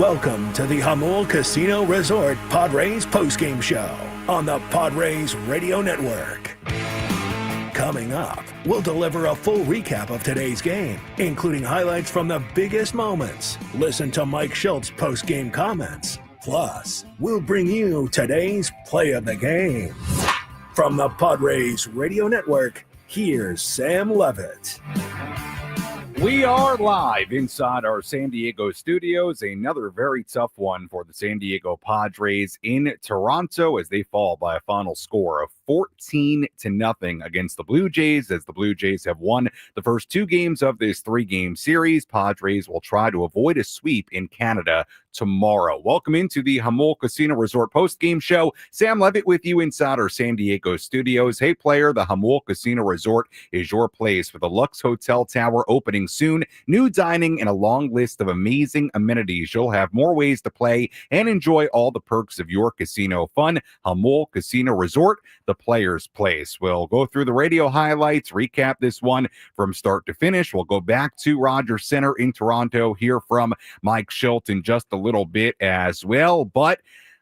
Welcome to the Jamul Casino Resort Padres Postgame Show on the Padres Radio Network. Coming up, we'll deliver a full recap of today's game, including highlights from the biggest moments. Listen to Mike Shildt's postgame comments. Plus, we'll bring you today's play of the game. From the Padres Radio Network, here's Sam Levitt. We are live inside our San Diego studios. Another very tough one for the San Diego Padres in Toronto as they fall by a final score of 14-0 against the Blue Jays, as the Blue Jays have won the first two games of this three-game series. Padres will try to avoid a sweep in Canada tomorrow. Welcome into the Jamul Casino Resort post-game show. Sam Levitt with you inside our San Diego studios. Hey, player, the Jamul Casino Resort is your place with the Lux Hotel Tower opening soon, new dining, and a long list of amazing amenities. You'll have more ways to play and enjoy all the perks of your casino fun. Jamul Casino Resort, the player's place. We'll go through the radio highlights, recap this one from start to finish. We'll go back to Rogers Center in Toronto, hear from Mike Shildt in just a little bit as well. But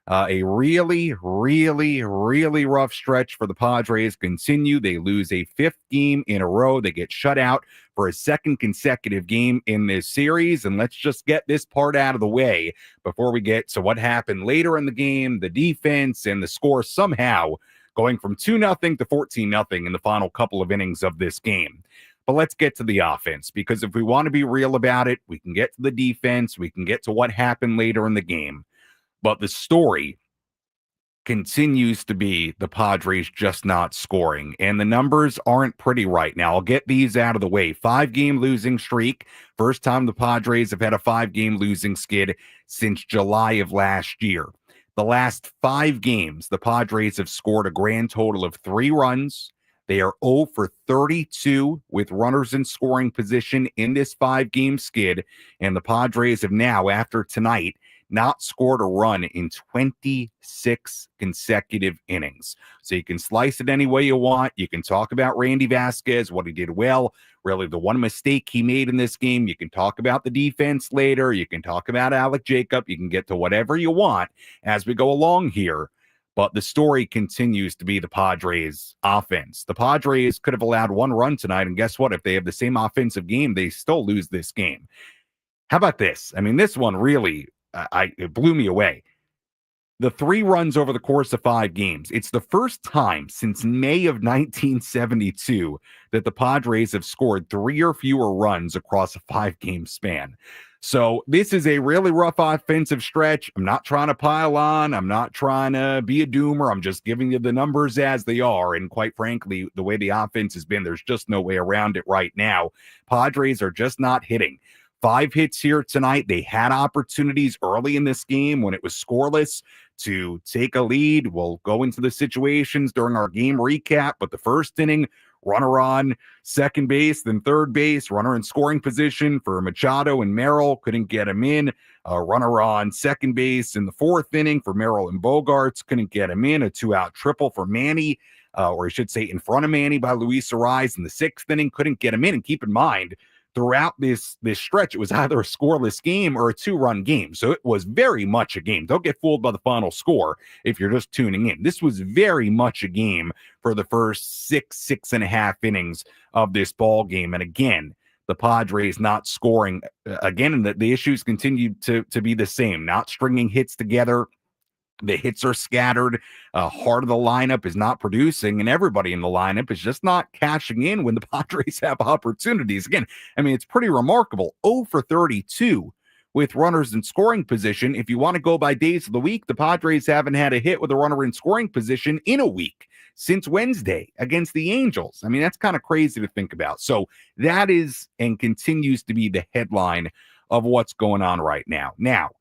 a really rough stretch for the Padres continue. They lose a fifth game in a row. They get shut out for a second consecutive game in this series. And let's just get this part out of the way before we get to what happened later in the game, the defense and the score somehow going from 2-0 to 14-0 in the final couple of innings of this game. But let's get to the offense, because if we want to be real about it, we can get to the defense, we can get to what happened later in the game. But the story continues to be the Padres just not scoring, and the numbers aren't pretty right now. I'll get these out of the way. 5-game losing streak. First time the Padres have had a 5-game losing skid since July of last year. The last 5 games, the Padres have scored a grand total of 3 runs. They are 0 for 32 with runners in scoring position in this 5-game skid, and the Padres have now, after tonight, not scored a run in 26 consecutive innings. So you can slice it any way you want. You can talk about Randy Vasquez, what he did well, really the one mistake he made in this game. You can talk about the defense later. You can talk about Alec Jacob. You can get to whatever you want as we go along here. But the story continues to be the Padres offense. The Padres could have allowed 1 run tonight, and guess what? If they have the same offensive game, they still lose this game. How about this? I mean, this one really... it blew me away. The 3 runs over the course of 5 games. It's the first time since May of 1972 that the Padres have scored 3 or fewer runs across a 5-game span. So this is a really rough offensive stretch. I'm not trying to pile on. I'm not trying to be a doomer. I'm just giving you the numbers as they are. And quite frankly, the way the offense has been, there's just no way around it right now. Padres are just not hitting. 5 hits here tonight. They had opportunities early in this game when it was scoreless to take a lead. We'll go into the situations during our game recap, but the first inning, runner on second base, then third base, runner in scoring position for Machado and Merrill, couldn't get him in. Runner on second base in the 4th inning for Merrill and Bogarts, couldn't get him in. A 2-out triple for Manny, or I should say in front of Manny by Luis Arraez in the 6th inning, couldn't get him in. And keep in mind, throughout this stretch, it was either a scoreless game or a 2-run game. So it was very much a game. Don't get fooled by the final score if you're just tuning in. This was very much a game for the first 6.5 innings of this ball game. And again, the Padres not scoring. Again, and the issues continue to be the same. Not stringing hits together. The hits are scattered. Heart of the lineup is not producing, and everybody in the lineup is just not cashing in when the Padres have opportunities. Again, I mean, it's pretty remarkable. 0 for 32 with runners in scoring position. If you want to go by days of the week, the Padres haven't had a hit with a runner in scoring position in a week since Wednesday against the Angels. I mean, that's kind of crazy to think about. So that is and continues to be the headline of what's going on right now. Now,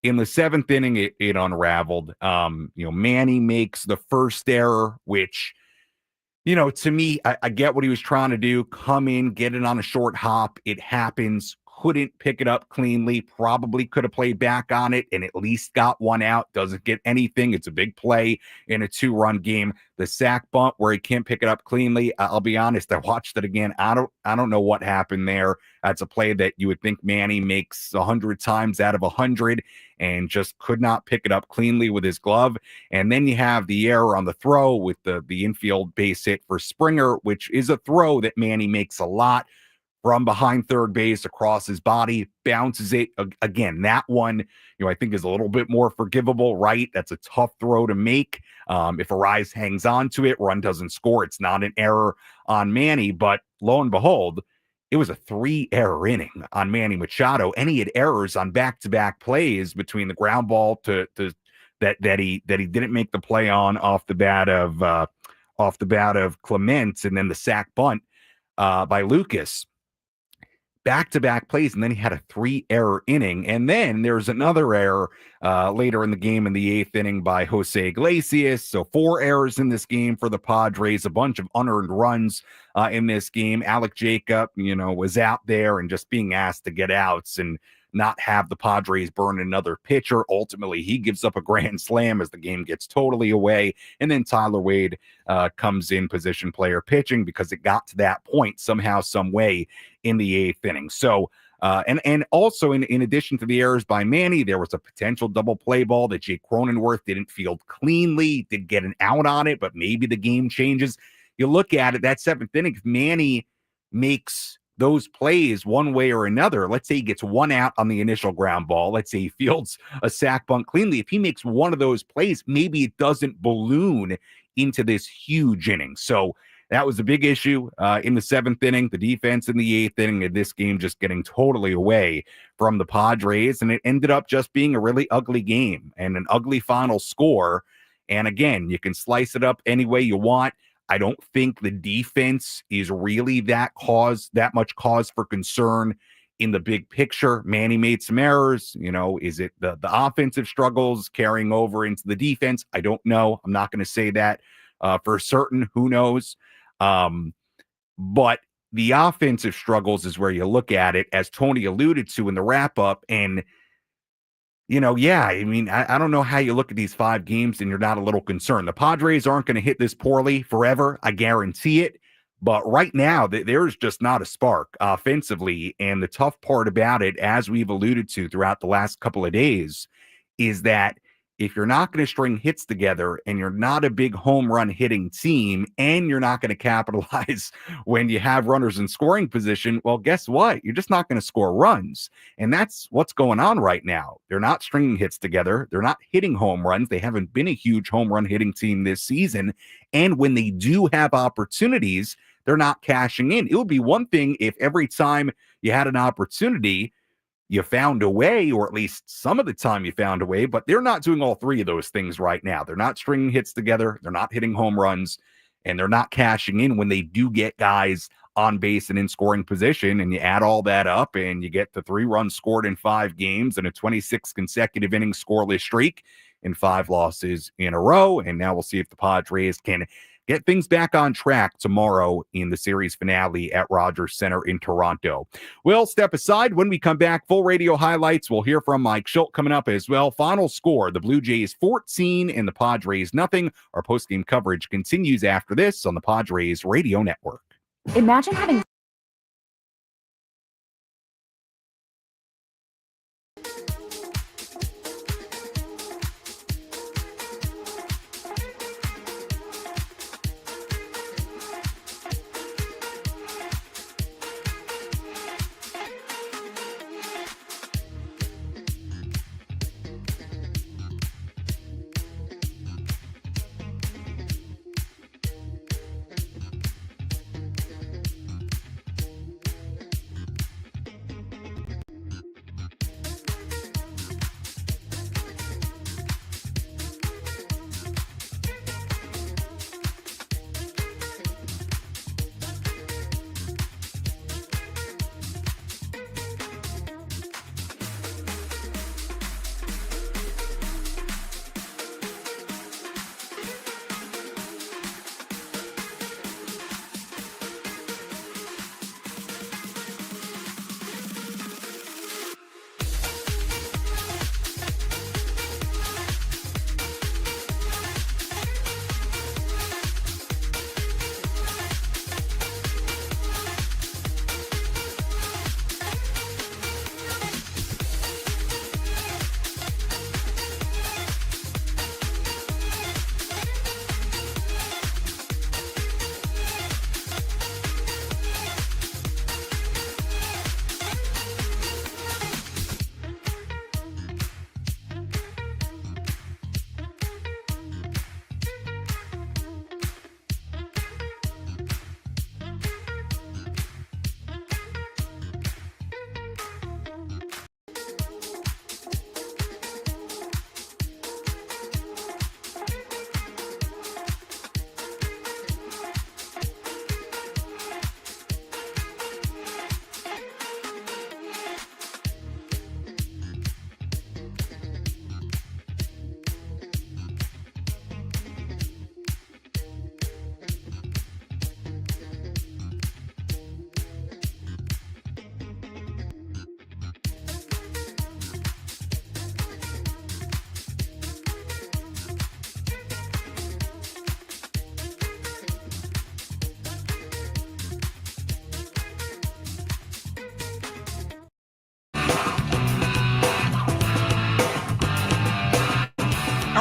in the 7th inning, it unraveled. Manny makes the first error, which, to me, I get what he was trying to do. Come in, get it on a short hop. It happens. couldn't pick it up cleanly, probably could have played back on it and at least got one out. Doesn't get anything. It's a big play in a 2-run game. The sack bunt where he can't pick it up cleanly. I'll be honest, I watched it again. I don't know what happened there. That's a play that you would think Manny makes 100 times out of 100 and just could not pick it up cleanly with his glove. And then you have the error on the throw with the infield base hit for Springer, which is a throw that Manny makes a lot from behind third base across his body, bounces it. Again, that one, I think is a little bit more forgivable, right? That's a tough throw to make. If Arise hangs on to it, run doesn't score. It's not an error on Manny, but lo and behold, it was a 3-error inning on Manny Machado, and he had errors on back-to-back plays between the ground ball to that he didn't make the play on off the bat of Clement, and then the sack bunt by Lucas. Back-to-back plays, and then he had a 3-error inning. And then there's another error later in the game in the 8th inning by Jose Iglesias. So 4 errors in this game for the Padres, a bunch of unearned runs in this game. Alec Jacob, was out there and just being asked to get outs and not have the Padres burn another pitcher. Ultimately, he gives up a grand slam as the game gets totally away. And then Tyler Wade comes in position player pitching because it got to that point somehow, some way in the 8th inning. So, and also in addition to the errors by Manny, there was a potential double play ball that Jake Cronenworth didn't field cleanly, did get an out on it, but maybe the game changes. You look at it, that 7th inning, if Manny makes those plays one way or another, let's say he gets one out on the initial ground ball, let's say he fields a sack bunt cleanly, if he makes one of those plays, maybe it doesn't balloon into this huge inning. So that was a big issue in the 7th inning, the defense in the 8th inning, and this game just getting totally away from the Padres, and it ended up just being a really ugly game and an ugly final score. And again, you can slice it up any way you want. I don't think the defense is really that much cause for concern in the big picture. Manny made some errors. Is it the offensive struggles carrying over into the defense? I don't know. I'm not going to say that for certain. Who knows? But the offensive struggles is where you look at it, as Tony alluded to in the wrap up. And I don't know how you look at these 5 games and you're not a little concerned. The Padres aren't going to hit this poorly forever. I guarantee it. But right now, there's just not a spark offensively. And the tough part about it, as we've alluded to throughout the last couple of days, is that if you're not going to string hits together and you're not a big home run hitting team and you're not going to capitalize when you have runners in scoring position, well, guess what? You're just not going to score runs. And that's what's going on right now. They're not stringing hits together. They're not hitting home runs. They haven't been a huge home run hitting team this season. And when they do have opportunities, they're not cashing in. It would be one thing if every time you had an opportunity, you found a way, or at least some of the time you found a way, but they're not doing all 3 of those things right now. They're not stringing hits together. They're not hitting home runs, and they're not cashing in when they do get guys on base and in scoring position. And you add all that up and you get the 3 runs scored in 5 games and a 26 consecutive inning scoreless streak and 5 losses in a row. And now we'll see if the Padres can get things back on track tomorrow in the series finale at Rogers Center in Toronto. We'll step aside. When we come back, full radio highlights. We'll hear from Mike Shildt coming up as well. Final score, the Blue Jays 14 and the Padres nothing. Our postgame coverage continues after this on the Padres Radio Network. Imagine having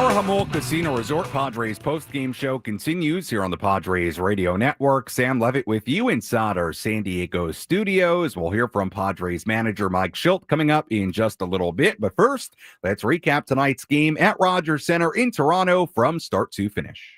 Our Jamul Casino Resort Padres postgame show continues here on the Padres Radio Network. Sam Levitt with you inside our San Diego studios. We'll hear from Padres manager Mike Shildt coming up in just a little bit. But first, let's recap tonight's game at Rogers Center in Toronto from start to finish.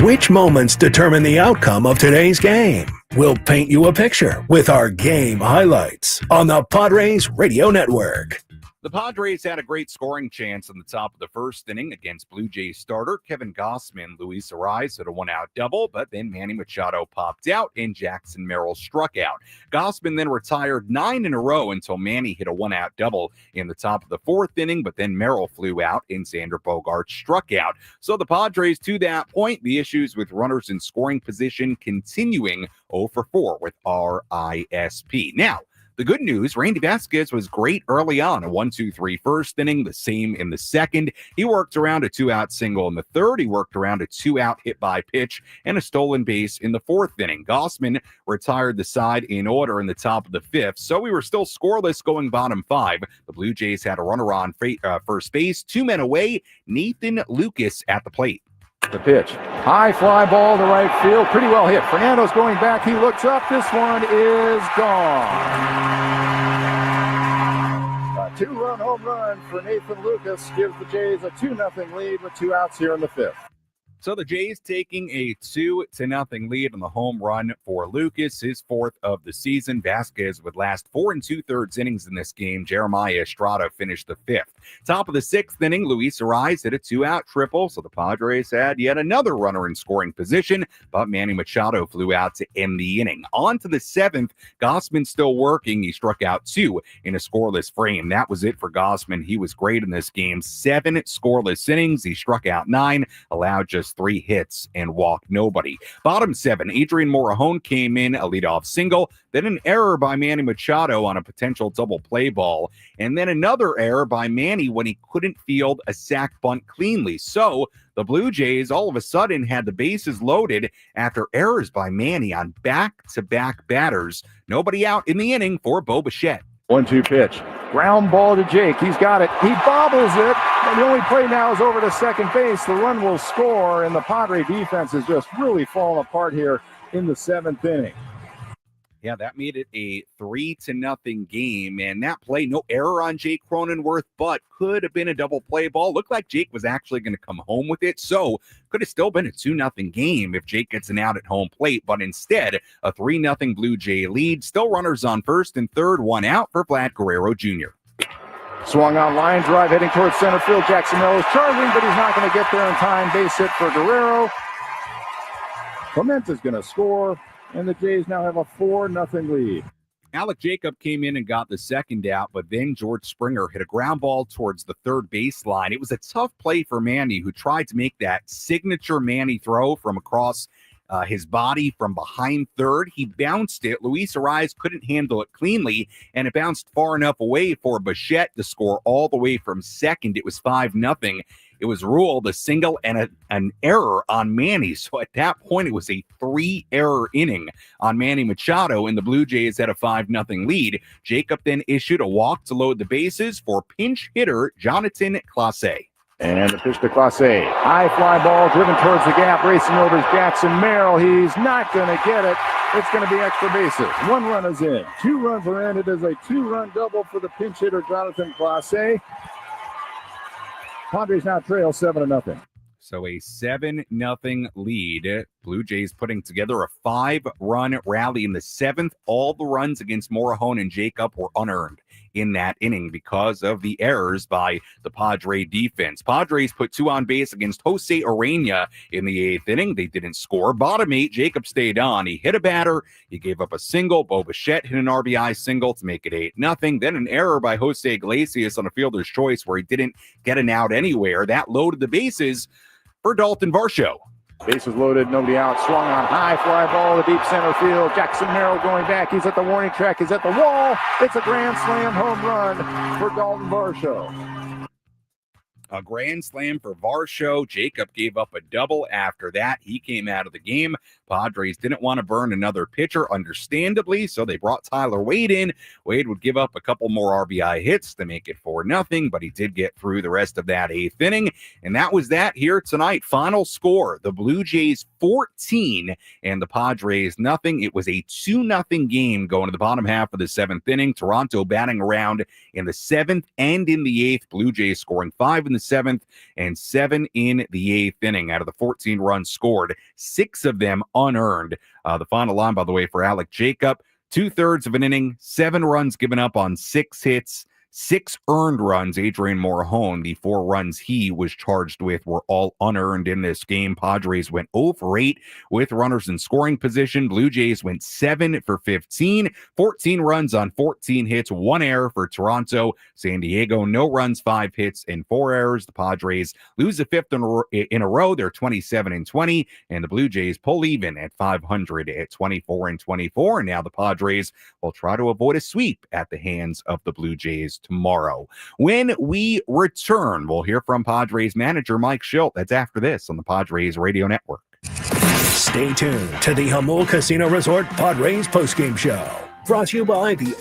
Which moments determine the outcome of today's game? We'll paint you a picture with our game highlights on the Padres Radio Network. The Padres had a great scoring chance in the top of the first inning against Blue Jays starter Kevin Gausman. Luis Arraez hit a one-out double, but then Manny Machado popped out and Jackson Merrill struck out. Gausman then retired 9 in a row until Manny hit a one-out double in the top of the fourth inning, but then Merrill flew out and Xander Bogaerts struck out. So the Padres, to that point, the issues with runners in scoring position continuing 0 for 4 with RISP. Now, the good news, Randy Vasquez was great early on, a 1-2-3 first inning, the same in the second. He worked around a 2-out single in the third. He worked around a 2-out hit by pitch and a stolen base in the fourth inning. Gausman retired the side in order in the top of the fifth, so we were still scoreless going bottom 5. The Blue Jays had a runner on first base, 2 men away, Nathan Lucas at the plate. The pitch. High fly ball to right field. Pretty well hit. Fernando's going back. He looks up. This one is gone. A 2-run home run for Nathan Lucas gives the Jays a 2-0 lead with 2 outs here in the fifth. So the Jays taking a 2-0 lead on the home run for Lucas, his 4th of the season. Vasquez would last 4 2/3 innings in this game. Jeremiah Estrada finished the 5th. Top of the 6th inning, Luis Arraez hit a 2-out triple, so the Padres had yet another runner in scoring position, but Manny Machado flew out to end the inning. On to the 7th, Gausman still working. He struck out 2 in a scoreless frame. That was it for Gausman. He was great in this game. 7 scoreless innings. He struck out 9, allowed just 3 hits and walked nobody. Bottom 7, Adrian Morejon came in, a leadoff single, then an error by Manny Machado on a potential double play ball, and then another error by Manny when he couldn't field a sac bunt cleanly. So the Blue Jays all of a sudden had the bases loaded after errors by Manny on back-to-back batters. Nobody out in the inning for Bo Bichette. 1-2 pitch. Ground ball to Jake. He's got it. He bobbles it. And the only play now is over to second base. The run will score, and the Padre defense is just really falling apart here in the 7th inning. Yeah, that made it a 3-0 game, and that play, no error on Jake Cronenworth, but could have been a double play ball. Looked like Jake was actually going to come home with it, so could have still been a 2-0 game if Jake gets an out at home plate, but instead, a 3-0 Blue Jay lead. Still runners on first and third, 1 out for Vlad Guerrero Jr. Swung on line drive, heading towards center field. Jackson Merrill is charging, but he's not going to get there in time. Base hit for Guerrero. Clementa's going to score, and the Jays now have a 4-0 lead. Alec Jacob came in and got the second out, but then George Springer hit a ground ball towards the third baseline. It was a tough play for Manny, who tried to make that signature Manny throw from across his body from behind third. He bounced it. Luis Arraez couldn't handle it cleanly, and it bounced far enough away for Bichette to score all the way from second. It was 5-0. It was ruled a single and an error on Manny. So at that point, it was a 3-error inning on Manny Machado, and the Blue Jays had a 5-0 lead. Jacob then issued a walk to load the bases for pinch hitter Jonathan Clase. And the pitch to Clase. High fly ball driven towards the gap. Racing over is Jackson Merrill. He's not going to get it. It's going to be extra bases. 1 run is in. 2 runs are in. It is a 2-run double for the pinch hitter Jonathan Clase. Padres now trail 7-0. So a 7-0 lead. Blue Jays putting together a 5-run rally in the 7th. All the runs against Morejon and Jacob were unearned in that inning because of the errors by the Padre defense. Padres put 2 on base against Jose Urena in the 8th inning. They didn't score. Bottom 8, Jacob stayed on. He hit a batter. He gave up a single. Bo Bichette hit an RBI single to make it 8-0. Then an error by Jose Iglesias on a fielder's choice where he didn't get an out anywhere. That loaded the bases for Dalton Varsho. Bases loaded, nobody out. Swung on high fly ball to deep center field. Jackson Merrill going back. He's at the warning track. He's at the wall. It's a grand slam home run for Dalton Varsho. A grand slam for Varsho. Jacob gave up a double after that. He came out of the game. Padres didn't want to burn another pitcher, understandably, so they brought Tyler Wade in. Wade would give up a couple more RBI hits to make it 4-0, but he did get through the rest of that 8th inning, and that was that here tonight. Final score, the Blue Jays 14 and the Padres nothing. It was a 2-0 game going to the bottom half of the 7th inning. Toronto batting around in the 7th and in the 8th. Blue Jays scoring 5 in the 7th and 7 in the 8th inning. Out of the 14 runs scored, 6 of them unearned. The final line, by the way, for Alec Jacob, 2/3 of an inning, 7 runs given up on 6 hits, 6 earned runs. Adrian Morejon, the 4 runs he was charged with, were all unearned in this game. Padres went 0 for 8 with runners in scoring position. Blue Jays went 7 for 15, 14 runs on 14 hits, 1 error for Toronto. San Diego, no runs, 5 hits, and 4 errors. The Padres lose the 5th in a row. They're 27-20, and the Blue Jays pull even at 500 at 24-24. And now the Padres will try to avoid a sweep at the hands of the Blue Jays tomorrow. When we return, we'll hear from Padres manager Mike Shildt. That's after this on the Padres Radio Network. Stay tuned to the Jamul Casino Resort Padres postgame show. Brought to you by the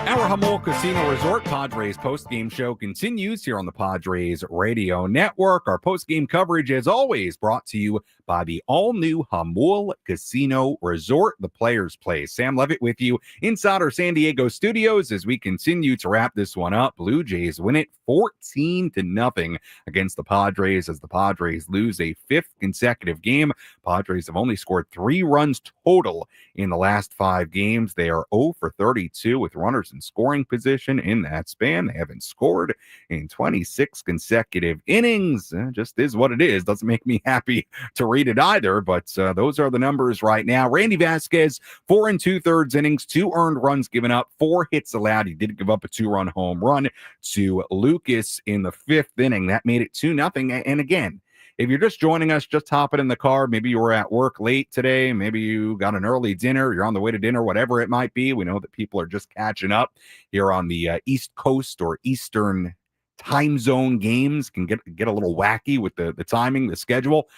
Our Jamul Casino Resort Padres postgame show continues here on the Padres Radio Network. Our postgame coverage, as always, brought to you by the all-new Jamul Casino Resort, the Players' Place. Sam Levitt with you inside our San Diego studios as we continue to wrap this one up. Blue Jays win it 14-0 against the Padres as the Padres lose a 5th consecutive game. Padres have only scored 3 runs total in the last 5 games. They are 0 for 32 with runners in scoring position in that span. They haven't scored in 26 consecutive innings. Just is what it is. Doesn't make me happy to read it either, but those are the numbers right now. Randy Vasquez, 4 2/3 innings, 2 earned runs given up, 4 hits allowed. He did give up a 2-run home run to Lucas in the 5th inning. That made it 2-0. And again, if you're just joining us, just hopping in the car, maybe you were at work late today, maybe you got an early dinner, you're on the way to dinner, whatever it might be. We know that people are just catching up here on the East Coast or Eastern time zone. Games can get a little wacky with the timing, the schedule.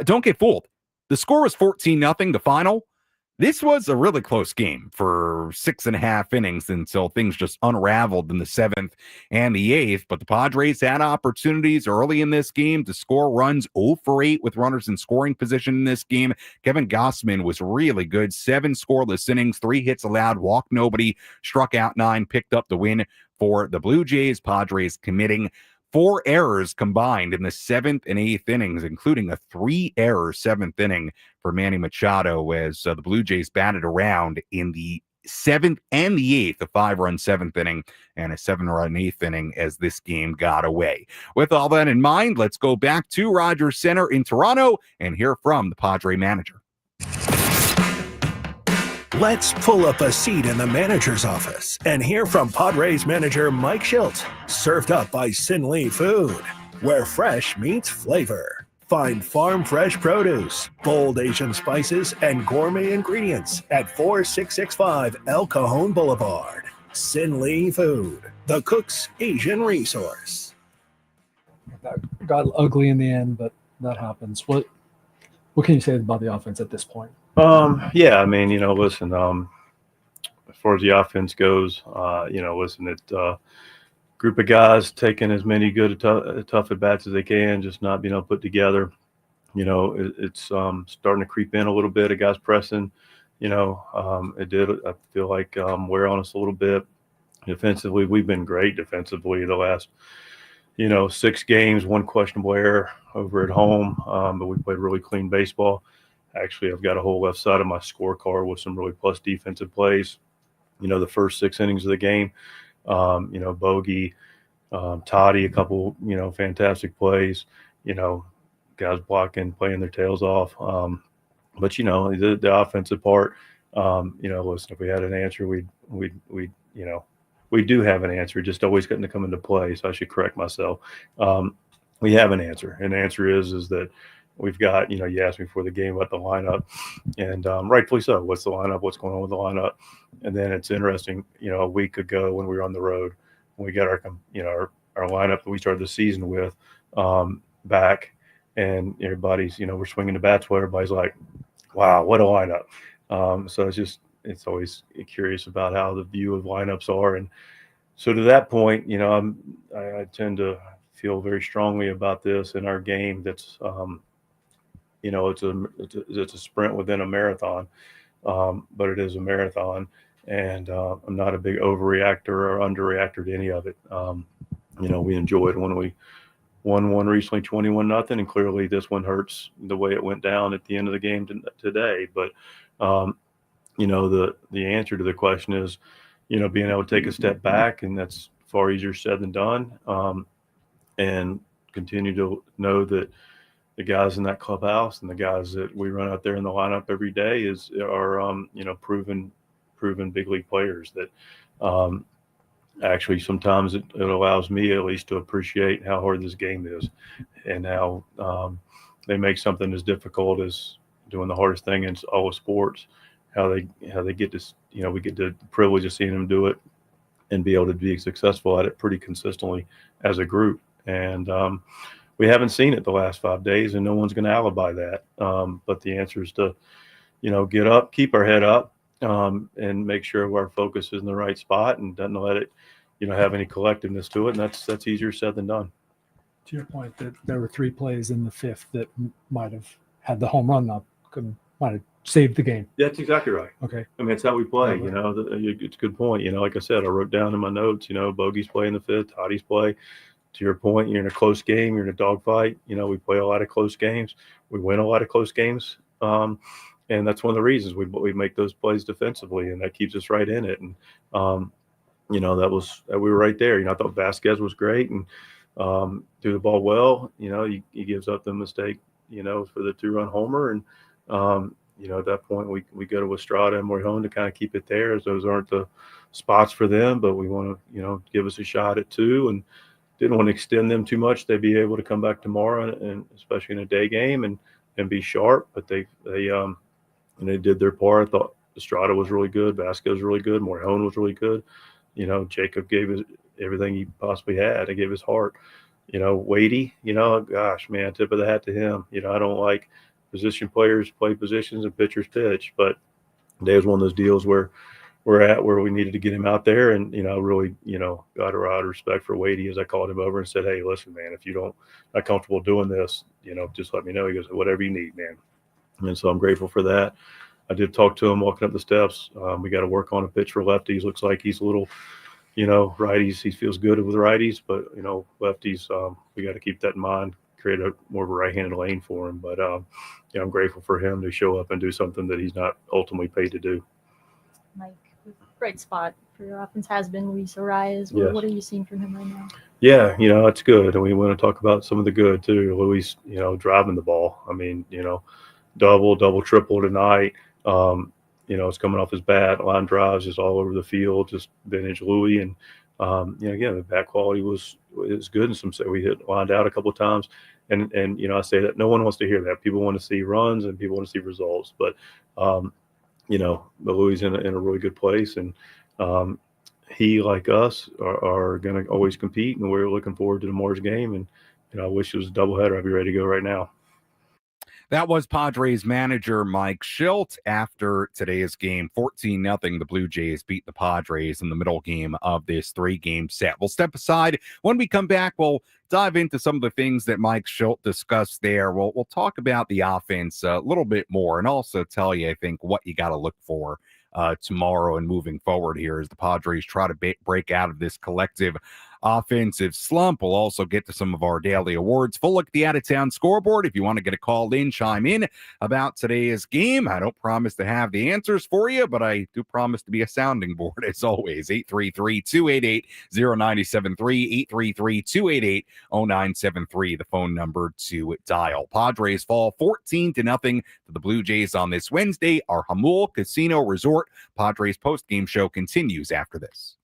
Don't get fooled. The score was 14-0, the final. This was a really close game for 6.5 innings until things just unraveled in the 7th and the 8th. But the Padres had opportunities early in this game to score runs, 0 for 8 with runners in scoring position in this game. Kevin Gossman was really good. 7 scoreless innings, 3 hits allowed, walked nobody, struck out 9, picked up the win for the Blue Jays. Padres committing 4 errors combined in the 7th and 8th innings, including a 3-error 7th inning for Manny Machado as the Blue Jays batted around in the 7th and the 8th, a 5-run 7th inning and a 7-run 8th inning as this game got away. With all that in mind, let's go back to Rogers Center in Toronto and hear from the Padre manager. Let's pull up a seat in the manager's office and hear from Padres manager Mike Shildt, served up by Sin Lee Food, where fresh meets flavor. Find farm fresh produce, bold Asian spices, and gourmet ingredients at 4665 El Cajon Boulevard. Sin Lee Food, the cook's Asian resource. That got ugly in the end, but that happens. What can you say about the offense at this point? Yeah, I mean, listen, as far as the offense goes, listen, it group of guys taking as many good tough at bats as they can, just not being able to put together. It's starting to creep in a little bit. A guys pressing, it did. I feel like wear on us a little bit. Defensively, we've been great defensively the last 6 games, 1 questionable error over at home, but we played really clean baseball. Actually, I've got a whole left side of my scorecard with some really plus defensive plays. The first 6 innings of the game, Bogey, Toddy, a couple, fantastic plays, guys blocking, playing their tails off. But, the offensive part, listen, if we had an answer, we do have an answer, just always getting to come into play. So I should correct myself. We have an answer. And the answer is that we've got, you asked me before the game about the lineup, and rightfully so. What's the lineup? What's going on with the lineup? And then it's interesting, a week ago when we were on the road, when we got our lineup that we started the season with back, and everybody's, we're swinging the bats. Where everybody's like, wow, what a lineup. So it's always curious about how the view of lineups are. And so to that point, I tend to feel very strongly about this in our game. That's, it's a sprint within a marathon, but it is a marathon, and I'm not a big overreactor or underreactor to any of it. We enjoyed when we won one recently, 21-0, and clearly this one hurts the way it went down at the end of the game today. But the answer to the question is, being able to take a step back, and that's far easier said than done, and continue to know that the guys in that clubhouse and the guys that we run out there in the lineup every day are proven big league players that actually sometimes it allows me at least to appreciate how hard this game is, and how they make something as difficult as doing the hardest thing in all of sports, how they get to, we get the privilege of seeing them do it and be able to be successful at it pretty consistently as a group. And we haven't seen it the last 5 days, and no one's going to alibi that. But the answer is to, get up, keep our head up, and make sure our focus is in the right spot, and doesn't let it, have any collectiveness to it. And that's easier said than done. To your point, that there were 3 plays in the 5th that might have had the home run might have saved the game. That's exactly right. Okay. I mean, it's how we play. It's a good point. Like I said, I wrote down in my notes, Bogey's play in the 5th, Toddy's play. To your point, you're in a close game, you're in a dogfight. We play a lot of close games. We win a lot of close games. And that's one of the reasons we make those plays defensively, and that keeps us right in it. And, we were right there. I thought Vasquez was great and threw the ball well. He gives up the mistake, for the 2-run homer. And, at that point, we go to Estrada and Morjon to kind of keep it there, as those aren't the spots for them, but we want to, give us a shot at 2. And, didn't want to extend them too much. They'd be able to come back tomorrow, and especially in a day game, and be sharp. But they did their part. I thought Estrada was really good. Vasquez was really good. Morjon was really good. Jacob gave his everything he possibly had. He gave his heart. Wadey, gosh, man, tip of the hat to him. I don't like position players play positions and pitchers pitch, but today was one of those deals where we needed to get him out there, and really got a lot of respect for Wadey as I called him over and said, hey, listen, man, if you not comfortable doing this, just let me know. He goes, whatever you need, man. And so I'm grateful for that. I did talk to him walking up the steps. We got to work on a pitch for lefties. Looks like he's a little, righties. He feels good with righties, but lefties. We got to keep that in mind. Create more of a right-handed lane for him. But I'm grateful for him to show up and do something that he's not ultimately paid to do. Mike, bright spot for your offense has been Luis Arias. Yes. What are you seeing from him right now? Yeah, it's good. And we want to talk about some of the good too. Luis, driving the ball. I mean, double, triple tonight. It's coming off his bat. Line drives just all over the field, just vintage Louis. And, again, the bat quality was good. And we lined out a couple of times. And I say that no one wants to hear that. People want to see runs and people want to see results. But, Louis in a really good place. And he, like us, are going to always compete. And we're looking forward to tomorrow's game. And, I wish it was a doubleheader. I'd be ready to go right now. That was Padres manager Mike Shildt after today's game. 14-0. The Blue Jays beat the Padres in the middle game of this 3-game set. We'll step aside. When we come back, we'll dive into some of the things that Mike Shildt discussed there. We'll talk about the offense a little bit more and also tell you, I think, what you got to look for tomorrow and moving forward here as the Padres try to break out of this collective offensive slump. We'll also get to some of our daily awards. Full look at the out-of-town scoreboard. If you want to get a call in, chime in about today's game. I don't promise to have the answers for you, but I do promise to be a sounding board as always. 833-288-0973, 833-288-0973, the phone number to dial. Padres fall 14-0 to the Blue Jays on this Wednesday. Our Jamul Casino Resort Padres postgame show continues after this.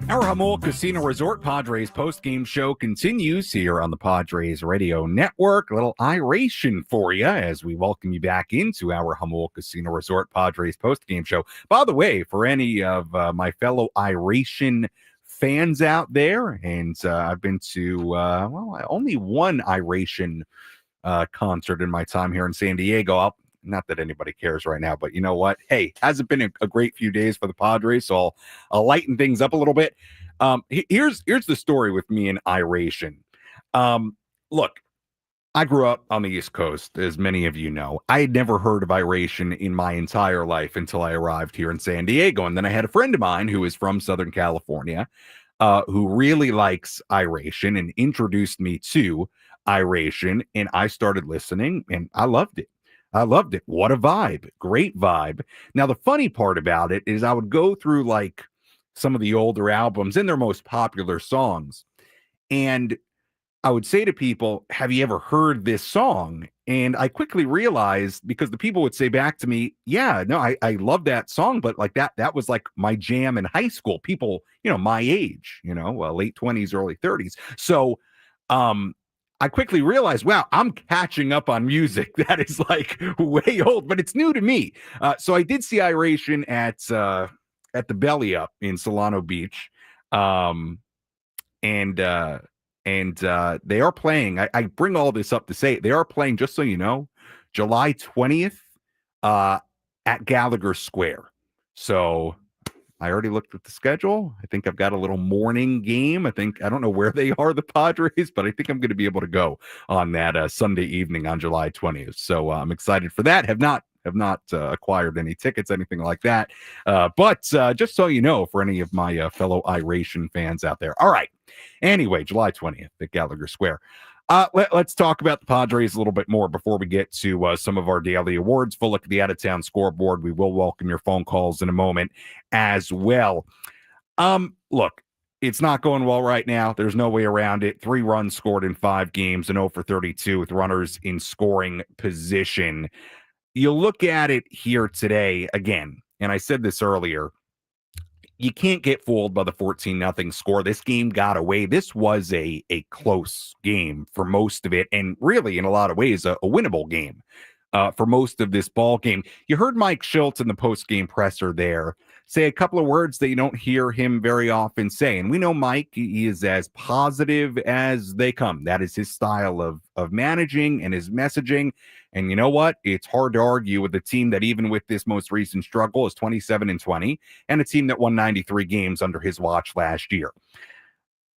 Our Jamul Casino Resort Padres post-game show continues here on the Padres Radio Network. A little iration for you as we welcome you back into our Jamul Casino Resort Padres post-game show. By the way, for any of my fellow iration fans out there, and I've been to, only one iration concert in my time here in San Diego. Not that anybody cares right now, but you know what? Hey, hasn't been a great few days for the Padres, so I'll lighten things up a little bit. Here's the story with me and iration. Look, I grew up on the East Coast, as many of you know. I had never heard of iration in my entire life until I arrived here in San Diego, and then I had a friend of mine who is from Southern California, who really likes iration and introduced me to iration, and I started listening, and I loved it. What a vibe. Great vibe. Now, the funny part about it is I would go through like some of the older albums and their most popular songs, and I would say to people, have you ever heard this song? And I quickly realized, because the people would say back to me, yeah, no, I love that song, but like that was like my jam in high school. People, my age, late 20s, early 30s. So, I quickly realized, wow, I'm catching up on music that is like way old, but it's new to me. So I did see iration at the Belly Up in Solano Beach, and they are playing. I bring all this up to say they are playing, just so you know, July 20th at Gallagher Square. So I already looked at the schedule. I think I've got a little morning game. I don't know where they are, the Padres, but I think I'm going to be able to go on that Sunday evening on July 20th. So I'm excited for that. Have not acquired any tickets, anything like that. But just so you know, for any of my fellow iration fans out there. All right. Anyway, July 20th at Gallagher Square. Let's talk about the Padres a little bit more before we get to some of our daily awards. Full look at the out-of-town scoreboard. We will welcome your phone calls in a moment as well. Look, it's not going well right now. There's no way around it. 3 runs scored in 5 games and 0 for 32 with runners in scoring position. You look at it here today again, and I said this earlier, you can't get fooled by the 14-0 score. This game got away. This was a close game for most of it, and really, in a lot of ways, a winnable game for most of this ball game. You heard Mike Shildt in the post-game presser there say a couple of words that you don't hear him very often say. And we know Mike, he is as positive as they come. That is his style of managing and his messaging. And you know what? It's hard to argue with a team that, even with this most recent struggle, is 27-20, and a team that won 93 games under his watch last year.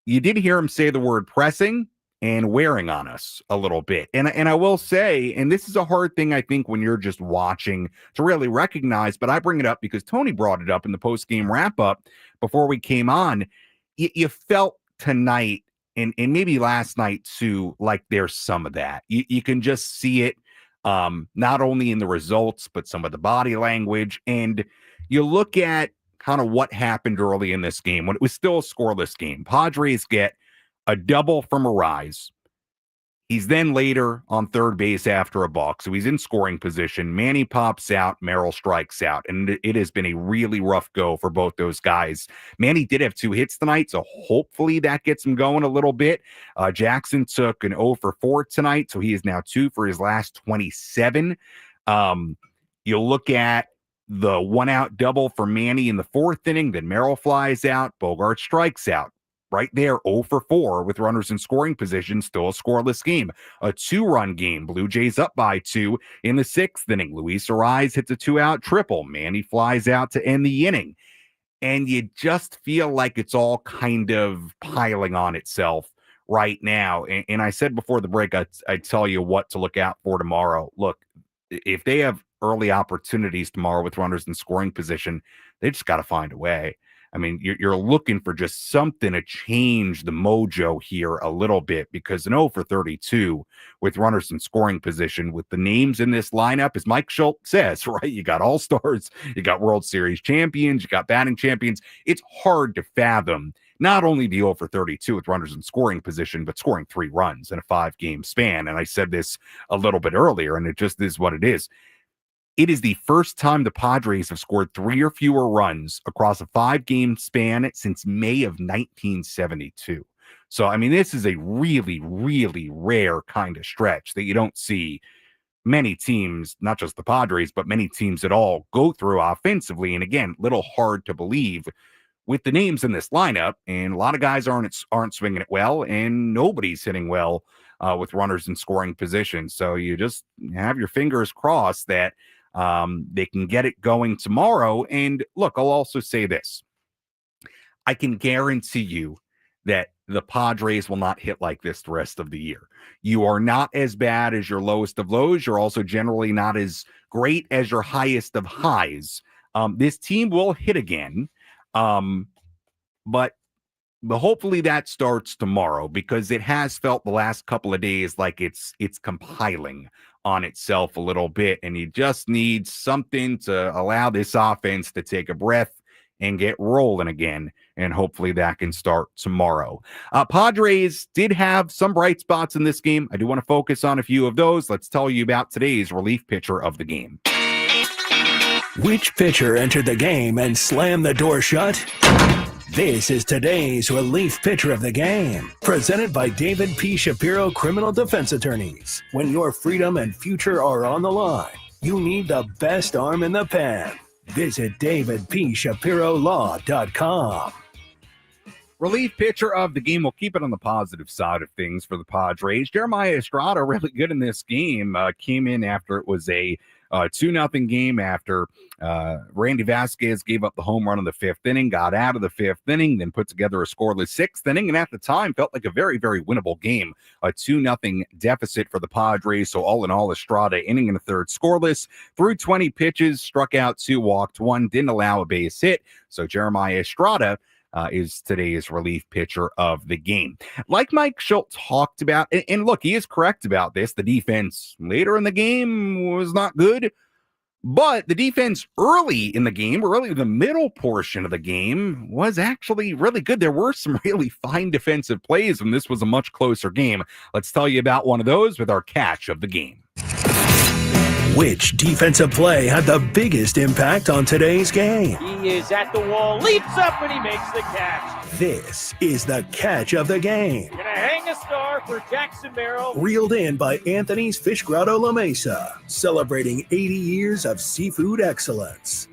You did hear him say the word pressing and wearing on us a little bit. And I will say, and this is a hard thing, I think, when you're just watching to really recognize, but I bring it up because Tony brought it up in the post-game wrap-up before we came on. You felt tonight, and maybe last night too, like there's some of that. You can just see it, not only in the results, but some of the body language. And you look at kind of what happened early in this game when it was still a scoreless game. Padres get a double from Arise. He's then later on third base after a balk, so he's in scoring position. Manny pops out, Merrill strikes out, and it has been a really rough go for both those guys. Manny did have 2 hits tonight, so hopefully that gets him going a little bit. Jackson took an 0 for 4 tonight, so he is now 2 for his last 27. You look at the 1-out double for Manny in the 4th inning, then Merrill flies out, Bogart strikes out. Right there, 0 for 4 with runners in scoring position, still a scoreless game. A 2-run game, Blue Jays up by 2 in the 6th inning. Luis Ariz hits a 2-out triple. Manny flies out to end the inning. And you just feel like it's all kind of piling on itself right now. And I said before the break, I'd tell you what to look out for tomorrow. Look, if they have early opportunities tomorrow with runners in scoring position, they just got to find a way. I mean, you're looking for just something to change the mojo here a little bit, because an 0 for 32 with runners in scoring position with the names in this lineup, as Mike Shildt says, right? You got all-stars, you got World Series champions, you got batting champions. It's hard to fathom not only the 0 for 32 with runners in scoring position, but scoring 3 runs in a 5-game span. And I said this a little bit earlier, and it just is what it is. It is the first time the Padres have scored 3 or fewer runs across a 5-game span since May of 1972. So, I mean, this is a really, really rare kind of stretch that you don't see many teams, not just the Padres, but many teams at all, go through offensively. And again, little hard to believe with the names in this lineup, and a lot of guys aren't swinging it well, and nobody's hitting well with runners in scoring position. So you just have your fingers crossed that they can get it going tomorrow. And look, I'll also say this. I can guarantee you that the Padres will not hit like this the rest of the year. You are not as bad as your lowest of lows. You're also generally not as great as your highest of highs. This team will hit again. But hopefully that starts tomorrow, because it has felt the last couple of days like it's compiling on itself a little bit, and you just need something to allow this offense to take a breath and get rolling again, and hopefully that can start tomorrow. Padres did have some bright spots in this game. I do want to focus on a few of those. Let's tell you about today's relief pitcher of the game. Which pitcher entered the game and slammed the door shut? This is today's relief pitcher of the game, presented by David P. Shapiro Criminal Defense Attorneys. When your freedom and future are on the line, you need the best arm in the pen. Visit davidpshapirolaw.com. Relief pitcher of the game. We'll keep it on the positive side of things for the Padres. Jeremiah Estrada, really good in this game, came in after it was a 2-0 game after Randy Vasquez gave up the home run in the 5th inning, got out of the 5th inning, then put together a scoreless 6th inning, and at the time felt like a very, very winnable game. A 2-0 deficit for the Padres. So all in all, Estrada, inning and a third scoreless, threw 20 pitches, struck out 2, walked 1, didn't allow a base hit. So Jeremiah Estrada is today's relief pitcher of the game. Like Mike Shildt talked about, and look, he is correct about this, the defense later in the game was not good, but the defense early in the game, or early the middle portion of the game, was actually really good. There were some really fine defensive plays, and this was a much closer game. Let's tell you about one of those with our catch of the game. Which defensive play had the biggest impact on today's game? He is at the wall, leaps up, and he makes the catch. This is the catch of the game. Gonna hang a star for Jackson Merrill. Reeled in by Anthony's Fish Grotto La Mesa, celebrating 80 years of seafood excellence.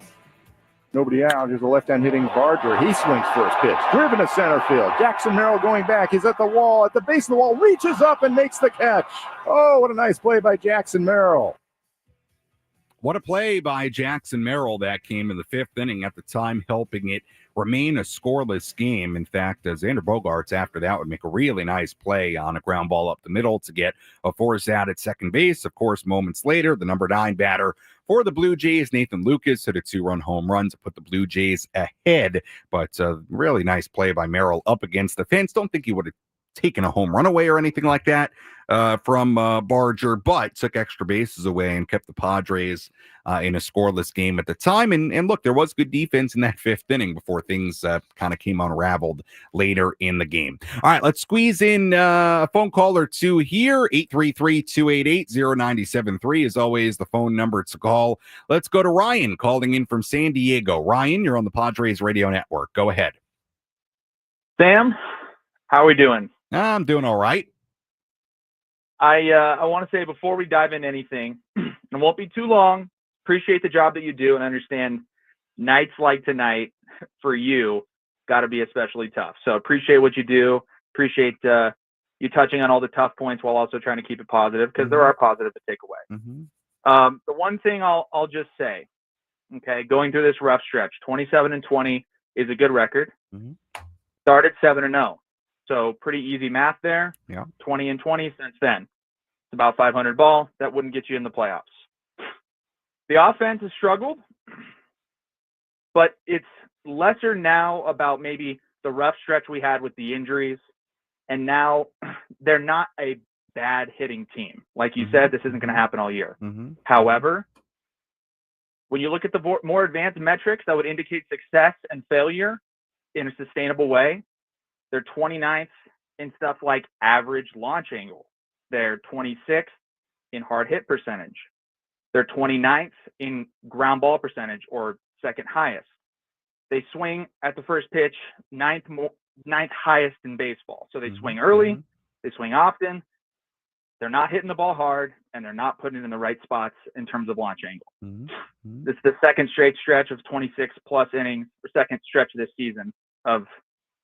Nobody out. Here's a left-hand hitting Barger. He swings first pitch. Driven to center field. Jackson Merrill going back. He's at the wall, at the base of the wall, reaches up and makes the catch. Oh, what a nice play by Jackson Merrill. What a play by Jackson Merrill that came in the 5th inning, at the time helping it remain a scoreless game. In fact, Xander Bogaerts after that would make a really nice play on a ground ball up the middle to get a force out at second base. Of course, moments later, the number 9 batter for the Blue Jays, Nathan Lucas, hit a 2-run home run to put the Blue Jays ahead. But really nice play by Merrill up against the fence. Don't think he would have taken a home run away or anything like that from Barger, but took extra bases away and kept the Padres in a scoreless game at the time. And look, there was good defense in that 5th inning before things kind of came unraveled later in the game. All right, let's squeeze in a phone call or two here. 833-288-0973 is always the phone number to call. Let's go to Ryan calling in from San Diego. Ryan, you're on the Padres Radio Network. Go ahead. Sam, how are we doing? I'm doing all right. I want to say before we dive into anything, and it won't be too long, appreciate the job that you do and understand nights like tonight for you got to be especially tough. So appreciate what you do. Appreciate you touching on all the tough points while also trying to keep it positive, because there are positive to take away. The one thing I'll just say, okay, going through this rough stretch, 27-20 is a good record. Started 7-0. So pretty easy math there. Yeah. 20-20 since then. It's about 500 ball. That wouldn't get you in the playoffs. The offense has struggled, but it's lesser now about maybe the rough stretch we had with the injuries. And now they're not a bad hitting team. Like you said, this isn't going to happen all year. However, when you look at the more advanced metrics that would indicate success and failure in a sustainable way, they're 29th in stuff like average launch angle. They're 26th in hard hit percentage. They're 29th in ground ball percentage, or second highest. They swing at the first pitch, ninth highest in baseball. So they swing early, they swing often. They're not hitting the ball hard, and they're not putting it in the right spots in terms of launch angle. This is the second straight stretch of 26-plus innings, or second stretch this season of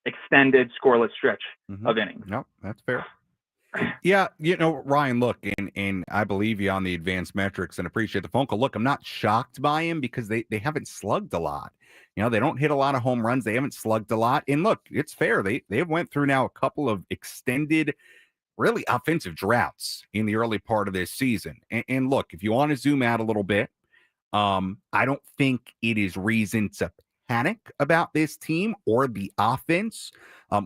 extended scoreless stretch of innings. No, that's fair. Yeah, Ryan, look, and I believe you on the advanced metrics and appreciate the phone call. Look, I'm not shocked by him because they haven't slugged a lot. They don't hit a lot of home runs. They haven't slugged a lot. And look, it's fair. They have went through now a couple of extended, really offensive droughts in the early part of this season. And look, if you want to zoom out a little bit, I don't think it is reason to panic about this team or the offense.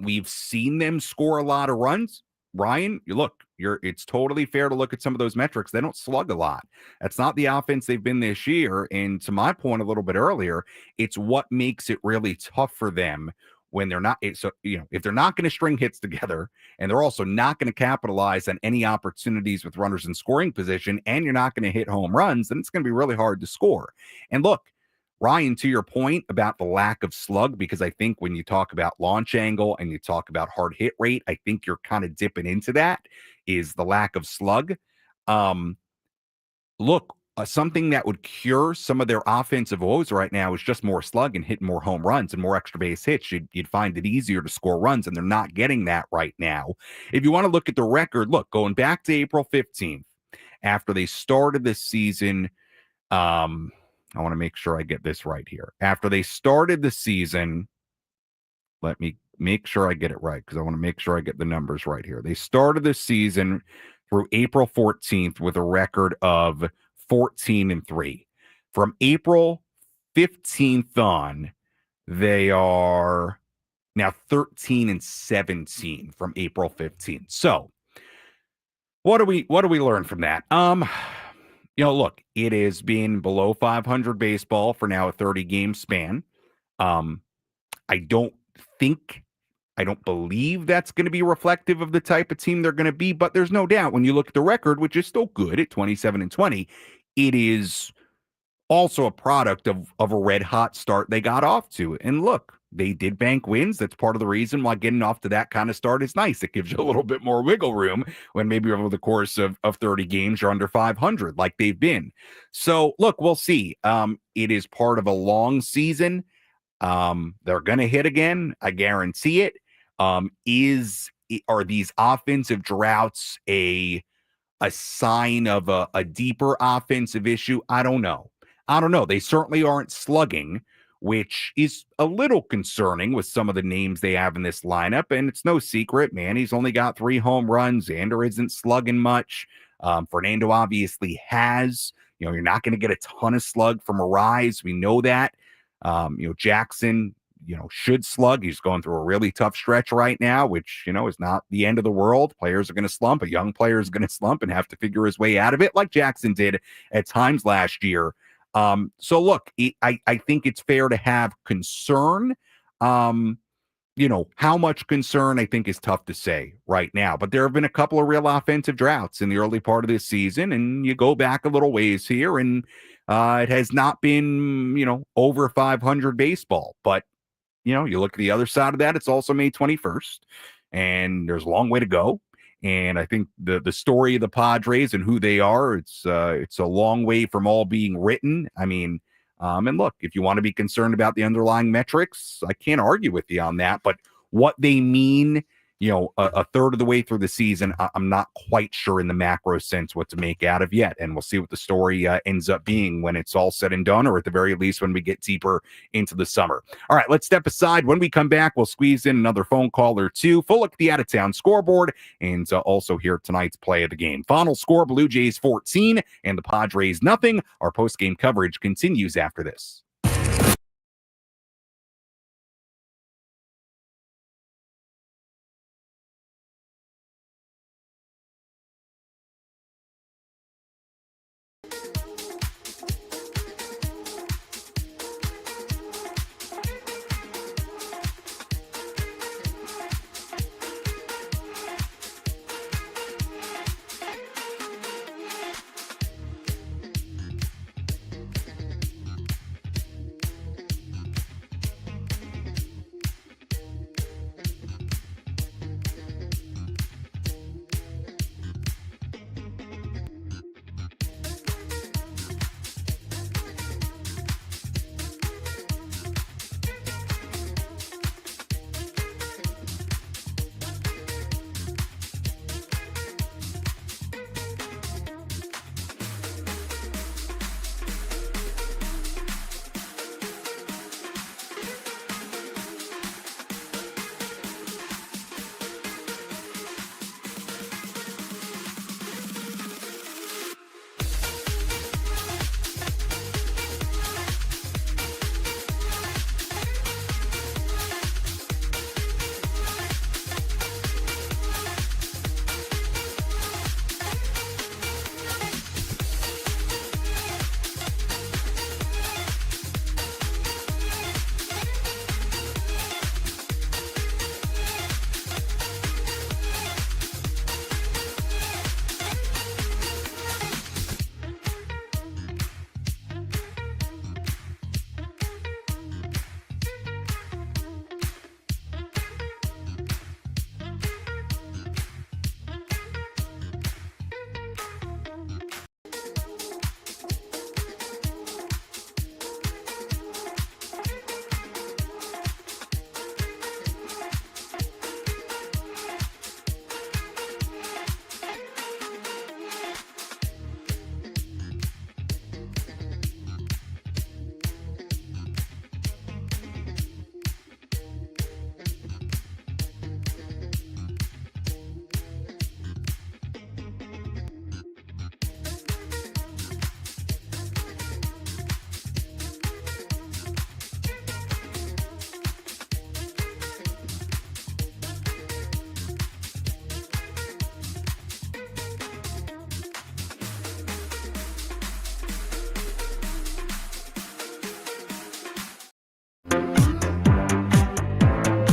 We've seen them score a lot of runs. Ryan, it's totally fair to look at some of those metrics. They don't slug a lot. That's not the offense they've been this year. And to my point a little bit earlier, it's what makes it really tough for them when they're not. So, if they're not going to string hits together, and they're also not going to capitalize on any opportunities with runners in scoring position, and you're not going to hit home runs, then it's going to be really hard to score. And look, Ryan, to your point about the lack of slug, because I think when you talk about launch angle and you talk about hard hit rate, I think you're kind of dipping into that, is the lack of slug. Look, something that would cure some of their offensive woes right now is just more slug and hitting more home runs and more extra base hits. You'd find it easier to score runs, and they're not getting that right now. If you want to look at the record, look, going back to April 15th, after they started this season, I want to make sure I get this right here. After they started the season, let me make sure I get it right because I want to make sure I get the numbers right here. They started the season through April 14th with a record of 14-3. From April 15th on, they are now 13-17 from April 15th. So what do we learn from that? Look, it has been below 500 baseball for now a 30-game span. I don't believe that's going to be reflective of the type of team they're going to be, but there's no doubt when you look at the record, which is still good at 27-20, it is also a product of a red hot start they got off to. And look, they did bank wins. That's part of the reason why getting off to that kind of start is nice. It gives you a little bit more wiggle room when maybe over the course of 30 games you're under 500 like they've been. So look, we'll see. It is part of a long season. They're going to hit again. I guarantee it. Are these offensive droughts a sign of a deeper offensive issue? I don't know. They certainly aren't slugging, which is a little concerning with some of the names they have in this lineup. And it's no secret, man, he's only got 3 home runs. Xander isn't slugging much. Fernando obviously has. You're not going to get a ton of slug from Arise. We know that. Jackson, should slug. He's going through a really tough stretch right now, which, is not the end of the world. Players are going to slump. A young player is going to slump and have to figure his way out of it like Jackson did at times last year. So look, I think it's fair to have concern. How much concern I think is tough to say right now, but there have been a couple of real offensive droughts in the early part of this season, and you go back a little ways here, and it has not been, over 500 baseball, but you look at the other side of that, it's also May 21st, and there's a long way to go. And I think the story of the Padres and who they are, it's a long way from all being written. I mean, and look, if you want to be concerned about the underlying metrics, I can't argue with you on that. But what they mean, a third of the way through the season, I'm not quite sure in the macro sense what to make out of yet. And we'll see what the story ends up being when it's all said and done, or at the very least when we get deeper into the summer. All right, let's step aside. When we come back, we'll squeeze in another phone call or two. Full look at the out-of-town scoreboard, and also hear tonight's play of the game. Final score, Blue Jays 14 and the Padres nothing. Our post-game coverage continues after this.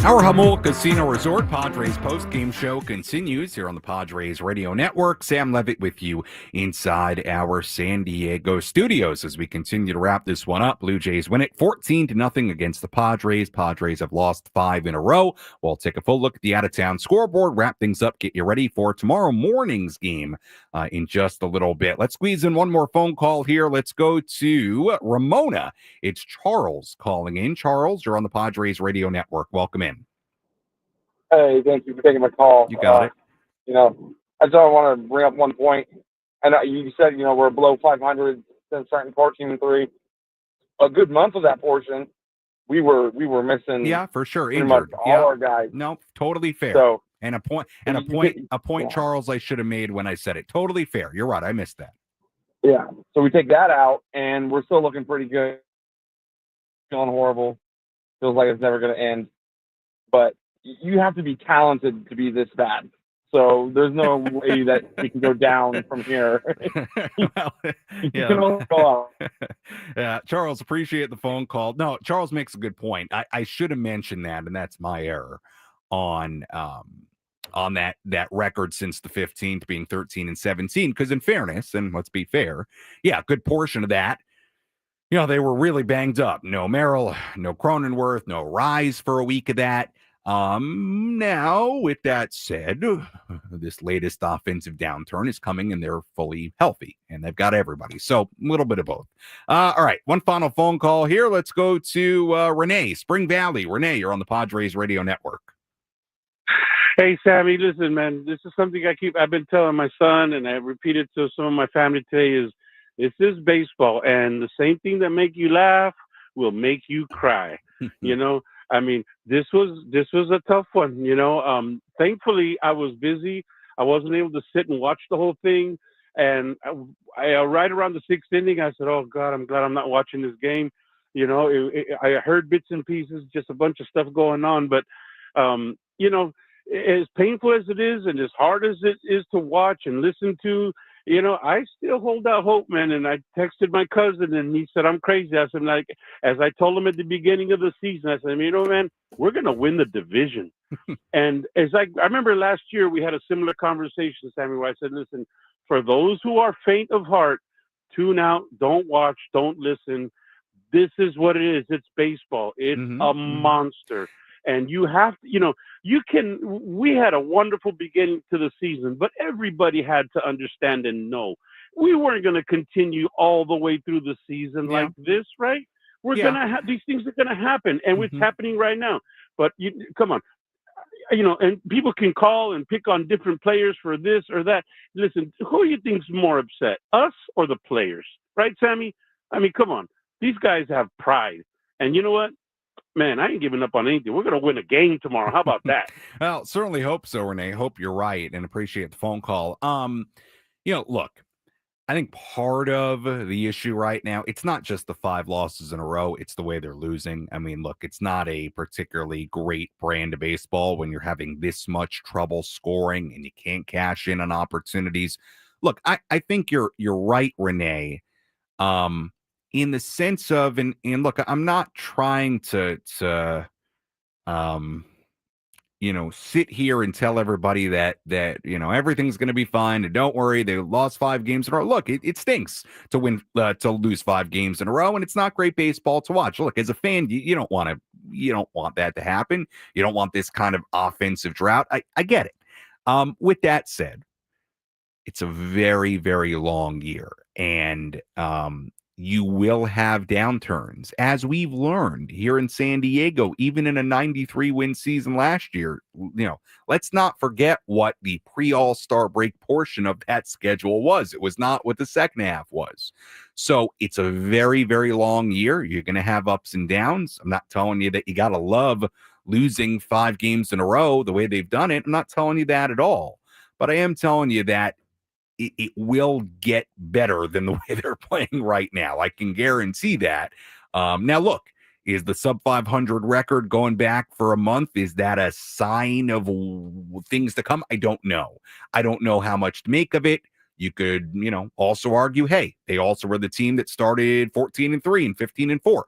Our Jamul Casino Resort Padres post-game show continues here on the Padres Radio Network. Sam Levitt with you inside our San Diego studios as we continue to wrap this one up. Blue Jays win it 14-0 against the Padres. Padres have lost 5 in a row. We'll take a full look at the out-of-town scoreboard, wrap things up, get you ready for tomorrow morning's game in just a little bit. Let's squeeze in one more phone call here. Let's go to Ramona. It's Charles calling in. Charles, you're on the Padres Radio Network. Welcome in. Hey, thank you for taking my call. You got it. I just want to bring up one point. And you said, we're below 500 since starting 14-3. A good month of that portion, we were missing. Yeah, for sure. Pretty much all our guys. No, totally fair. So, a point, Charles, I should have made when I said it. Totally fair. You're right. I missed that. Yeah. So we take that out, and we're still looking pretty good. Feeling horrible. Feels like it's never going to end. But you have to be talented to be this bad. So there's no way that we can go down from here. Well, you can only go up. Yeah, Charles, appreciate the phone call. No, Charles makes a good point. I should have mentioned that, and that's my error on that record since the 15th being 13-17. Because in fairness, and let's be fair, yeah, a good portion of that, they were really banged up. No Merrill, no Cronenworth, no Rise for a week of that. Now, with that said, this latest offensive downturn is coming and they're fully healthy and they've got everybody. So a little bit of both. All right. One final phone call here. Let's go to Renee, Spring Valley. Renee, you're on the Padres Radio Network. Hey, Sammy, listen, man, this is something I've been telling my son, and I repeated to some of my family today is this is baseball, and the same thing that make you laugh will make you cry. I mean, this was a tough one, Thankfully, I was busy. I wasn't able to sit and watch the whole thing. And I right around the 6th inning, I said, oh, God, I'm glad I'm not watching this game. I heard bits and pieces, just a bunch of stuff going on. But, as painful as it is and as hard as it is to watch and listen to, I still hold out hope, man. And I texted my cousin, and he said, I'm crazy. I said, as I told him at the beginning of the season, I said, man, we're going to win the division. And I remember last year, we had a similar conversation, Sammy, where I said, listen, for those who are faint of heart, tune out, don't watch, don't listen. This is what it is. It's baseball. It's a monster. And you have to, we had a wonderful beginning to the season, but everybody had to understand and know we weren't going to continue all the way through the season like this, right? We're going to have, these things are going to happen, and it's happening right now. But come on, and people can call and pick on different players for this or that. Listen, who do you think's more upset, us or the players? Right, Sammy? I mean, come on. These guys have pride. And you know what? Man, I ain't giving up on anything. We're going to win a game tomorrow. How about that? Well, certainly hope so, Renee. Hope you're right and appreciate the phone call. Look, I think part of the issue right now, it's not just the 5 losses in a row. It's the way they're losing. I mean, look, it's not a particularly great brand of baseball when you're having this much trouble scoring and you can't cash in on opportunities. Look, I think you're right, Renee. In the sense of, and look, I'm not trying to sit here and tell everybody that everything's going to be fine and don't worry, they lost 5 games in a row. Look, it stinks to lose 5 games in a row, and it's not great baseball to watch. Look, as a fan, you don't want that to happen. You don't want this kind of offensive drought. I get it. With that said, it's a very, very long year, and you will have downturns, as we've learned here in San Diego, even in a 93-win season last year. Let's not forget what the pre-All-Star break portion of that schedule was. It was not what the second half was. So it's a very, very long year. You're going to have ups and downs. I'm not telling you that you got to love losing 5 games in a row the way they've done it. I'm not telling you that at all. But I am telling you that it will get better than the way they're playing right now. I can guarantee that. Now, look, is the sub 500 record going back for a month? Is that a sign of things to come? I don't know. I don't know how much to make of it. You could, also argue, hey, they also were the team that started 14-3 and 15-4.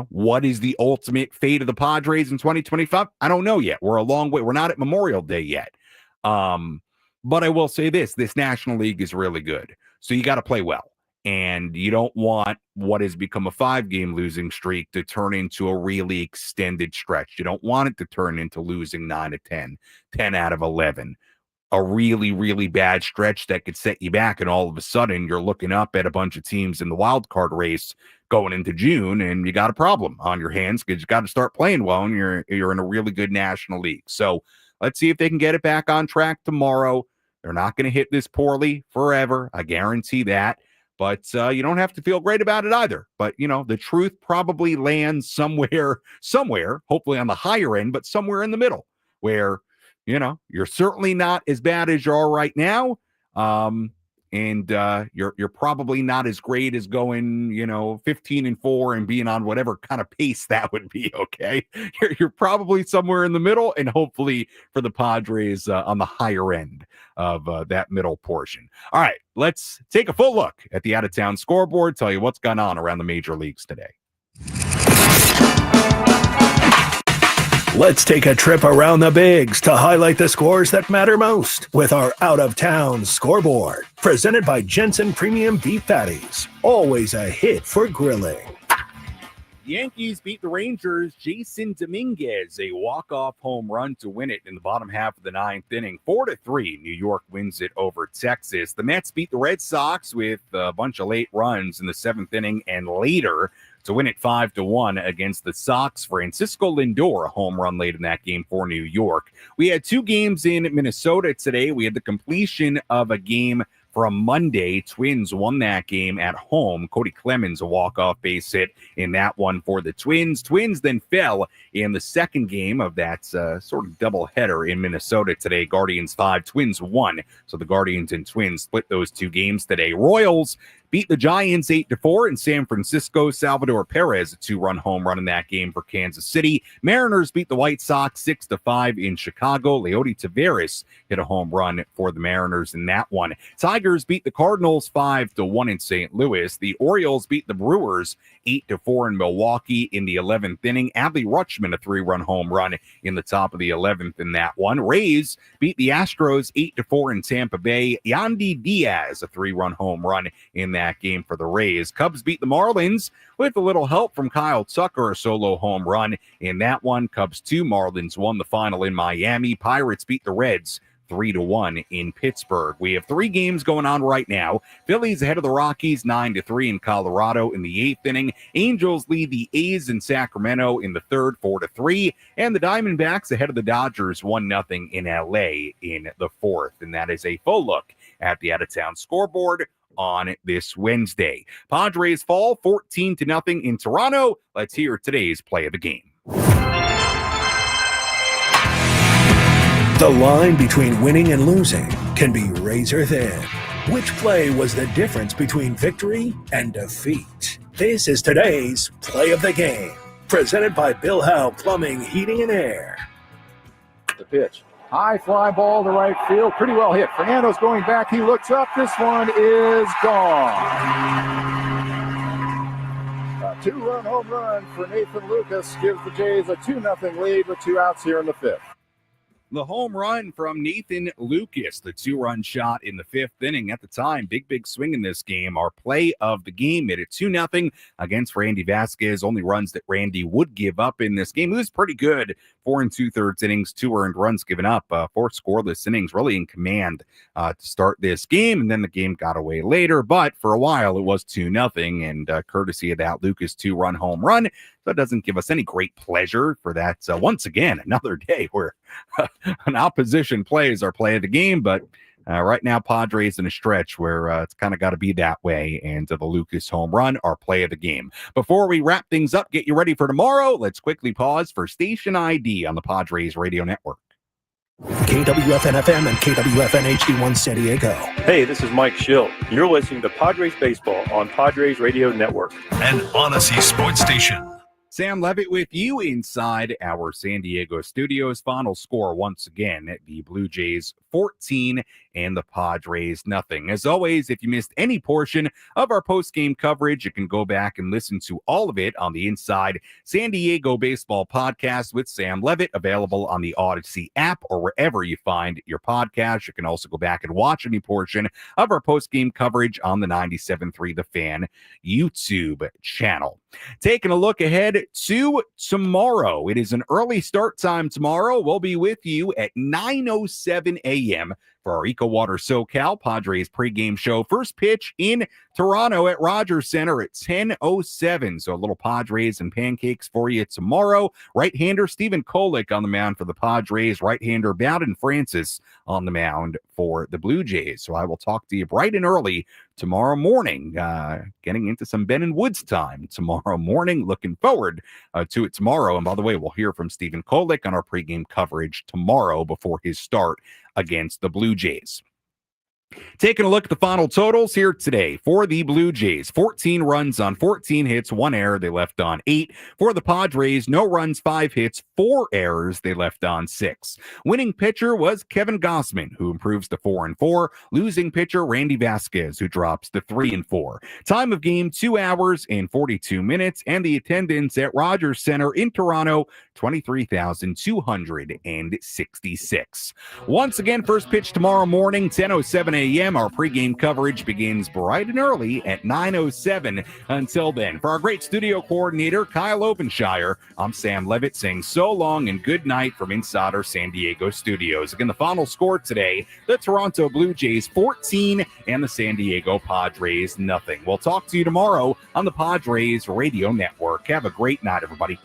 what is the ultimate fate of the Padres in 2025? I don't know yet. We're a long way. We're not at Memorial Day yet. But I will say this National League is really good. So you got to play well. And you don't want what has become a 5-game losing streak to turn into a really extended stretch. You don't want it to turn into losing 9 of 10, 10 out of 11. A really, really bad stretch that could set you back. And all of a sudden, you're looking up at a bunch of teams in the wild card race going into June, and you got a problem on your hands because you got to start playing well, and you're in a really good National League. So let's see if they can get it back on track tomorrow. They're not going to hit this poorly forever. I guarantee that. But you don't have to feel great about it either. But, the truth probably lands somewhere, hopefully on the higher end, but somewhere in the middle where, you're certainly not as bad as you are right now. And you're probably not as great as going, 15-4 and being on whatever kind of pace that would be. Okay. You're probably somewhere in the middle, and hopefully for the Padres on the higher end of that middle portion. All right, let's take a full look at the out-of-town scoreboard, tell you what's gone on around the major leagues today. Let's take a trip around the bigs to highlight the scores that matter most with our out-of-town scoreboard. Presented by Jensen Premium Beef Patties. Always a hit for grilling. Yankees beat the Rangers. Jason Dominguez, a walk-off home run to win it in the bottom half of the 9th inning. 4-3, New York wins it over Texas. The Mets beat the Red Sox with a bunch of late runs in the 7th inning and later to win it 5-1 against the Sox. Francisco Lindor, a home run late in that game for New York. We had 2 games in Minnesota today. We had the completion of a game from Monday. Twins won that game at home. Cody Clemens, a walk-off base hit in that one for the Twins. Twins then fell in the second game of that sort of doubleheader in Minnesota today. Guardians 5, Twins 1. So the Guardians and Twins split those 2 games today. Royals beat the Giants 8-4 in San Francisco. Salvador Perez, a 2-run home run in that game for Kansas City. Mariners beat the White Sox 6-5 in Chicago. Leody Taveras hit a home run for the Mariners in that one. Tigers beat the Cardinals 5-1 in St. Louis. The Orioles beat the Brewers 8-4 in Milwaukee in the 11th inning. Adley Rutschman, a 3-run home run in the top of the 11th in that one. Rays beat the Astros 8-4 in Tampa Bay. Yandy Diaz, a 3-run home run in that game for the Rays. Cubs beat the Marlins with a little help from Kyle Tucker, a solo home run in that one. Cubs 2, Marlins 1 the final in Miami. Pirates beat the Reds 3-1 in Pittsburgh. We have 3 games going on right now. Phillies ahead of the Rockies 9-3 in Colorado in the 8th inning. Angels lead the A's in Sacramento in the 3rd 4-3. And the Diamondbacks ahead of the Dodgers 1-0 in LA in the 4th. And that is a full look at the out-of-town scoreboard on this Wednesday. Padres fall 14-0 in Toronto. Let's hear today's play of the game. The line between winning and losing can be razor thin. Which play was the difference between victory and defeat? This is today's play of the game. Presented by Bill Howe Plumbing, Heating, and Air. The pitch. High fly ball to right field. Pretty well hit. Fernando's going back. He looks up. This one is gone. A 2-run home run for Nathan Lucas gives the Jays a 2-0 lead with 2 outs here in the 5th. The home run from Nathan Lucas, the 2-run shot in the 5th inning. At the time, big swing in this game. Our play of the game made it 2-0 against Randy Vasquez. Only runs that Randy would give up in this game. He was pretty good. 4 2/3 innings, 2 earned runs given up, 4 scoreless innings, really in command to start this game. And then the game got away later, but for a while it was 2-0, and courtesy of that Lucas 2-run home run. So it doesn't give us any great pleasure for that. Once again, another day where an opposition plays our play of the game, but right now Padres in a stretch where it's kind of got to be that way, and the Lucas home run, our play of the game. Before we wrap things up, get you ready for tomorrow, let's quickly pause for station ID on the Padres Radio Network. KWFN-FM and KWFN HD1 San Diego. Hey, this is Mike Shildt. You're listening to Padres Baseball on Padres Radio Network. An Odyssey Sports Station. Sam Levitt with you inside our San Diego studios. Final score once again, the Blue Jays 14 and the Padres nothing. As always, if you missed any portion of our post-game coverage, you can go back and listen to all of it on the Inside San Diego Baseball podcast with Sam Levitt, available on the Odyssey app or wherever you find your podcast. You can also go back and watch any portion of our post-game coverage on the 97.3 The Fan YouTube channel. Taking a look ahead to tomorrow. It is an early start time tomorrow. We'll be with you at 9:07 a.m. for our EcoWater SoCal Padres pregame show. First pitch in Toronto at Rogers Center at 10:07. So a little Padres and pancakes for you tomorrow. Right-hander Stephen Kolek on the mound for the Padres. Right-hander Bowden Francis on the mound for the Blue Jays. So I will talk to you bright and early tomorrow morning, getting into some Ben and Woods time tomorrow morning. Looking forward to it tomorrow. And by the way, we'll hear from Stephen Kolek on our pregame coverage tomorrow before his start against the Blue Jays. Taking a look at the final totals here today for the Blue Jays. 14 runs on 14 hits, 1 error. They left on 8. For the Padres, no runs, 5 hits, 4 errors. They left on 6. Winning pitcher was Kevin Gausman, who improves to 4-4. Losing pitcher Randy Vasquez, who drops to 3-4. Time of game, 2 hours and 42 minutes. And the attendance at Rogers Center in Toronto, 23,266. Once again, first pitch tomorrow morning, 10:07 a.m. Our pregame coverage begins bright and early at 9:07. Until then, for our great studio coordinator, Kyle Openshire, I'm Sam Levitt saying so long and good night from inside our San Diego studios. Again, the final score today, the Toronto Blue Jays 14 and the San Diego Padres nothing. We'll talk to you tomorrow on the Padres Radio Network. Have a great night, everybody.